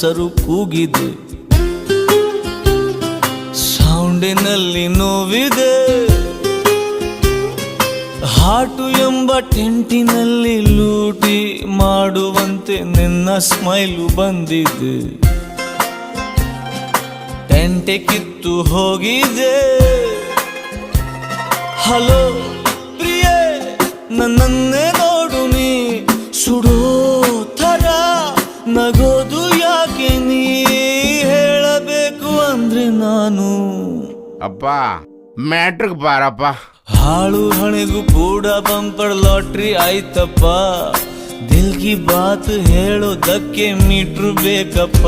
ಹೆಸರು ಕೂಗಿದೆ. ಸೌಂಡಿನಲ್ಲಿ ನೋವಿದೆ, ಹಾಟು ಎಂಬ ಟೆಂಟಿನಲ್ಲಿ ಲೂಟಿ ಮಾಡುವಂತೆ ನಿನ್ನ ಸ್ಮೈಲು ಬಂದಿದೆ. ಟೆಂಟೆ ಕಿತ್ತು ಹೋಗಿದೆ. ಹಲೋ ಪ್ರಿಯೆ, ನನ್ನನ್ನೇ ನೋಡು ನೀ, ಸುಡೋ ಥರ ನಗೋದು ಯಾಕೆ ನೀ, ಹೇಳಬೇಕು ಅಂದ್ರೆ ನಾನು. ಅಪ್ಪ ಮ್ಯಾಟ್ರಿಕ್ ಬಾರಪ್ಪ. ಹಾಳು ಹಣೆಗೂ ಕೂಡ ಬಂಪರ್ ಲಾಟ್ರಿ ಆಯ್ತಪ್ಪ. ದಿಲ್ ಕಿ ಬಾತ್ ಹೇಳೋದಕ್ಕೆ ಮೀಟ್ರು ಬೇಕಪ್ಪ.